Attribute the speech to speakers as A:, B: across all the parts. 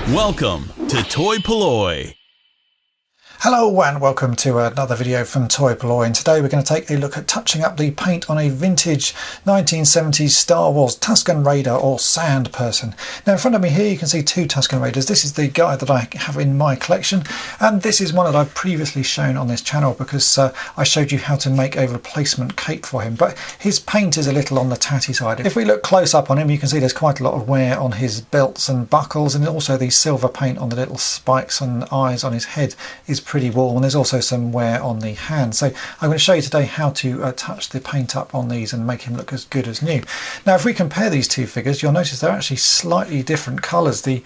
A: Welcome to toy-polloi.
B: Hello and welcome to another video from toy-polloi, and today we're going to take a look at touching up the paint on a vintage 1970s Star Wars Tusken Raider or Sand person. Now in front of me here you can see two Tusken Raiders. This is the guy that I have in my collection, and this is one that I've previously shown on this channel because I showed you how to make a replacement cape for him, but his paint is a little on the tatty side. If we look close up on him you can see there's quite a lot of wear on his belts and buckles, and also the silver paint on the little spikes and eyes on his head is pretty warm, and there's also some wear on the hand. So I'm going to show you today how to touch the paint up on these and make him look as good as new. Now if we compare these two figures you'll notice they're actually slightly different colours. The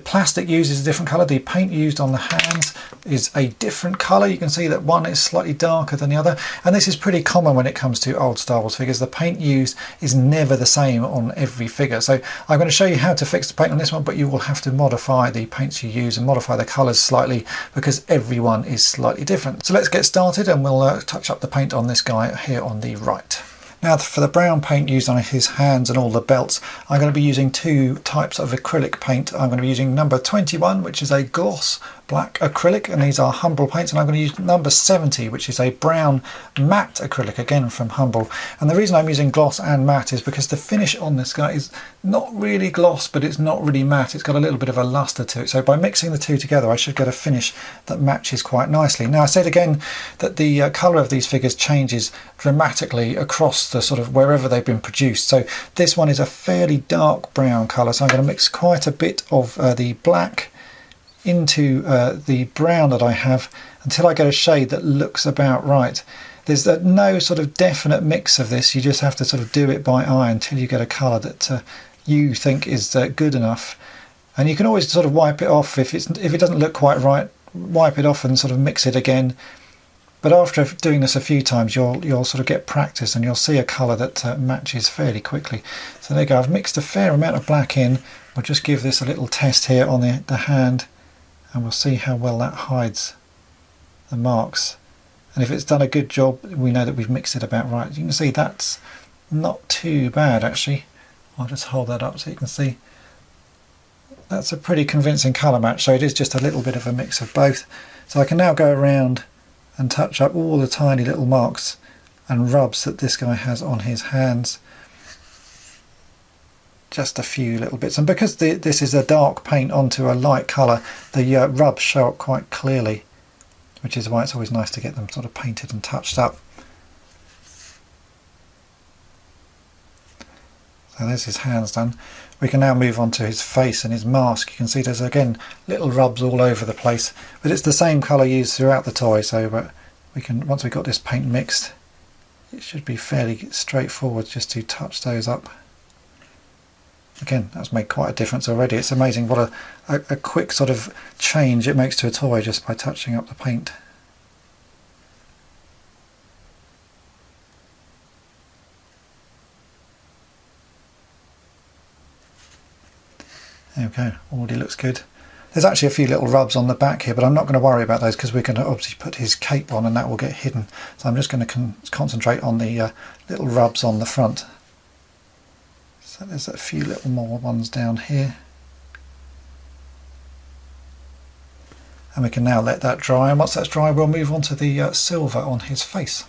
B: plastic used is a different colour, the paint used on the hands is a different colour. You can see that one is slightly darker than the other, and this is pretty common when it comes to old Star Wars figures. The paint used is never the same on every figure. So I'm going to show you how to fix the paint on this one, but you will have to modify the paints you use and modify the colours slightly because everyone is slightly different. So let's get started and we'll touch up the paint on this guy here on the right. Now for the brown paint used on his hands and all the belts, I'm going to be using two types of acrylic paint. I'm going to be using number 21, which is a gloss black acrylic, and these are Humble paints, and I'm going to use number 70, which is a brown matte acrylic, again from Humble. And the reason I'm using gloss and matte is because the finish on this guy is not really gloss, but it's not really matte. It's got a little bit of a luster to it, so by mixing the two together I should get a finish that matches quite nicely. Now I said again that the colour of these figures changes dramatically across the sort of wherever they've been produced. So this one is a fairly dark brown colour, so I'm going to mix quite a bit of the black into the brown that I have until I get a shade that looks about right. There's no sort of definite mix of this, you just have to sort of do it by eye until you get a colour that you think is good enough. And you can always sort of wipe it off if it doesn't look quite right, wipe it off and sort of mix it again. But after doing this a few times you'll sort of get practice and you'll see a colour that matches fairly quickly. So there you go, I've mixed a fair amount of black in. We'll just give this a little test here on the hand, and we'll see how well that hides the marks. And if it's done a good job, we know that we've mixed it about right. You can see that's not too bad actually. I'll just hold that up so you can see. That's a pretty convincing colour match, so it is just a little bit of a mix of both. So I can now go around and touch up all the tiny little marks and rubs that this guy has on his hands. Just a few little bits, and because this is a dark paint onto a light colour, the rubs show up quite clearly, which is why it's always nice to get them sort of painted and touched up. So there's his hands done. We can now move on to his face and his mask. You can see there's again little rubs all over the place, but it's the same colour used throughout the toy, so we can, once we've got this paint mixed, it should be fairly straightforward just to touch those up. Again, that's made quite a difference already. It's amazing what a quick sort of change it makes to a toy just by touching up the paint. There we go, already looks good. There's actually a few little rubs on the back here, but I'm not going to worry about those because we're going to obviously put his cape on and that will get hidden. So I'm just going to concentrate on the little rubs on the front. So there's a few little more ones down here. And we can now let that dry, and once that's dry we'll move on to the silver on his face.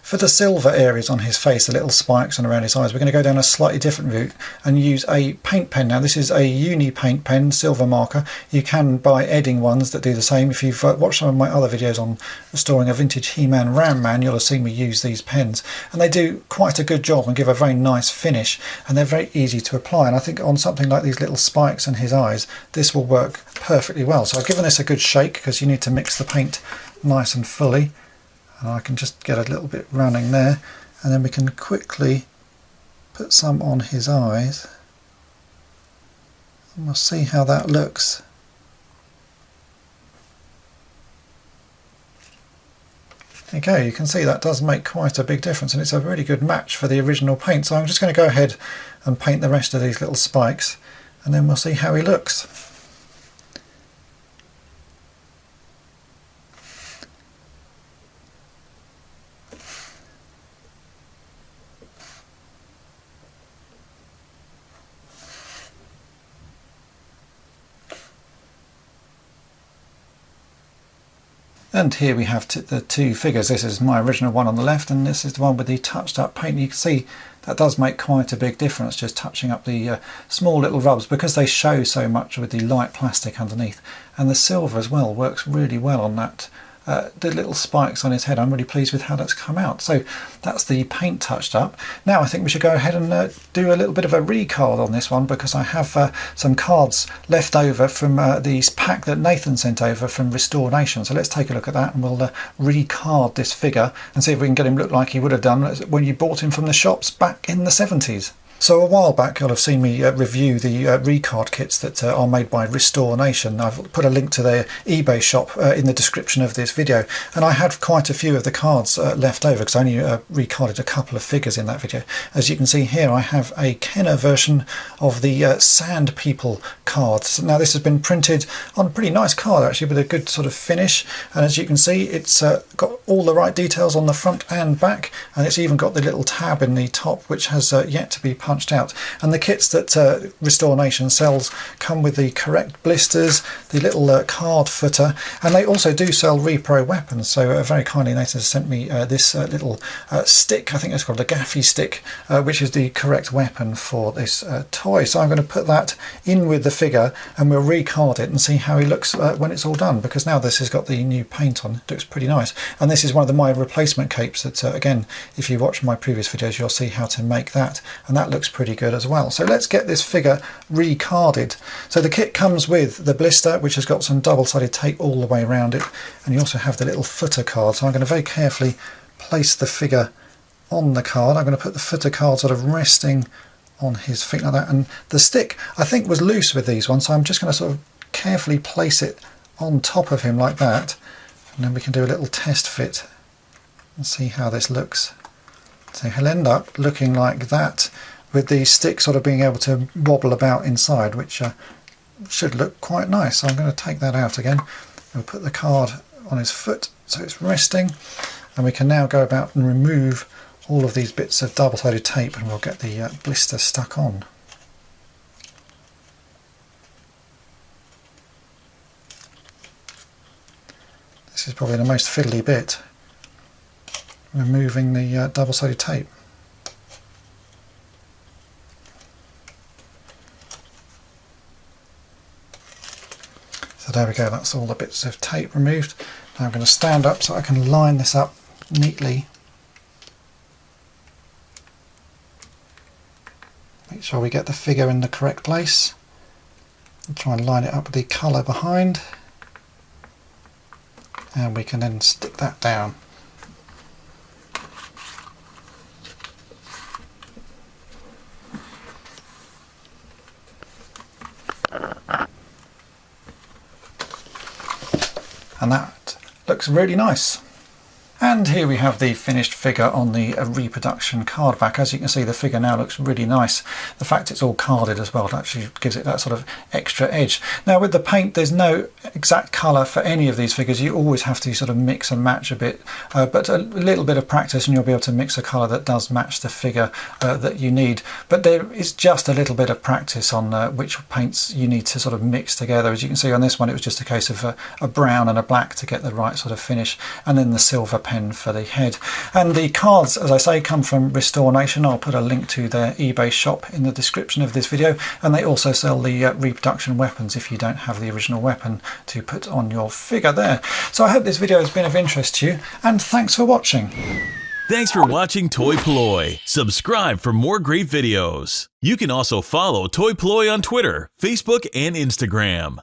B: For the silver areas on his face, the little spikes and around his eyes, we're going to go down a slightly different route and use a paint pen. Now this is a uni paint pen, silver marker. You can buy Edding ones that do the same. If you've watched some of my other videos on restoring a vintage He-Man Ram Man, you'll have seen me use these pens. And they do quite a good job and give a very nice finish, and they're very easy to apply. And I think on something like these little spikes in his eyes, this will work perfectly well. So I've given this a good shake because you need to mix the paint nice and fully. And I can just get a little bit running there, and then we can quickly put some on his eyes and we'll see how that looks. There you go, you can see that does make quite a big difference, and it's a really good match for the original paint. So I'm just going to go ahead and paint the rest of these little spikes, and then we'll see how he looks. And here we have the two figures. This is my original one on the left, and this is the one with the touched up paint. You can see that does make quite a big difference, just touching up the small little rubs, because they show so much with the light plastic underneath. And the silver as well works really well on that. The little spikes on his head, I'm really pleased with how that's come out. So that's the paint touched up. Now I think we should go ahead and do a little bit of a recard on this one, because I have some cards left over from the pack that Nathan sent over from Restore Nation. So let's take a look at that, and we'll recard this figure and see if we can get him look like he would have done when you bought him from the shops back in the 70s. So a while back you'll have seen me review the recard kits that are made by Restore Nation. I've put a link to their eBay shop in the description of this video, and I had quite a few of the cards left over because I only recarded a couple of figures in that video. As you can see here, I have a Kenner version of the Sand People cards. Now this has been printed on a pretty nice card actually, with a good sort of finish, and as you can see it's got all the right details on the front and back, and it's even got the little tab in the top which has yet to be punched out. And the kits that Restore Nation sells come with the correct blisters, the little card footer, and they also do sell repro weapons. So very kindly Nathan has sent me this little stick, I think it's called a gaffy stick, which is the correct weapon for this toy. So I'm going to put that in with the figure, and we'll recard it and see how he looks when it's all done, because now this has got the new paint on. It looks pretty nice. And this is one of my replacement capes that again, if you watch my previous videos, you'll see how to make that, and that looks pretty good as well. So let's get this figure recarded. So the kit comes with the blister, which has got some double-sided tape all the way around it, and you also have the little footer card. So I'm going to very carefully place the figure on the card. I'm going to put the footer card sort of resting on his feet like that, and the stick I think was loose with these ones, so I'm just going to sort of carefully place it on top of him like that, and then we can do a little test fit and see how this looks. So he'll end up looking like that, with the stick sort of being able to wobble about inside, which should look quite nice. So I'm going to take that out again. We'll put the card on his foot so it's resting, and we can now go about and remove all of these bits of double-sided tape, and we'll get the blister stuck on. This is probably the most fiddly bit, removing the double-sided tape. So there we go, that's all the bits of tape removed. Now I'm going to stand up so I can line this up neatly. Make sure we get the figure in the correct place. And try and line it up with the colour behind. And we can then stick that down. And that looks really nice. And here we have the finished figure on the reproduction card back. As you can see, the figure now looks really nice. The fact it's all carded as well actually gives it that sort of extra edge. Now with the paint, there's no exact colour for any of these figures. You always have to sort of mix and match a bit, but a little bit of practice and you'll be able to mix a colour that does match the figure that you need. But there is just a little bit of practice on which paints you need to sort of mix together. As you can see on this one, it was just a case of a brown and a black to get the right sort of finish, and then the silver pen for the head. And the cards, as I say, come from Restore Nation. I'll put a link to their eBay shop in the description of this video, and they also sell the reproduction weapons if you don't have the original weapon to put on your figure there. So I hope this video has been of interest to you, and thanks for watching.
A: Thanks for watching toy-polloi. Subscribe for more great videos. You can also follow toy-polloi on Twitter, Facebook, and Instagram.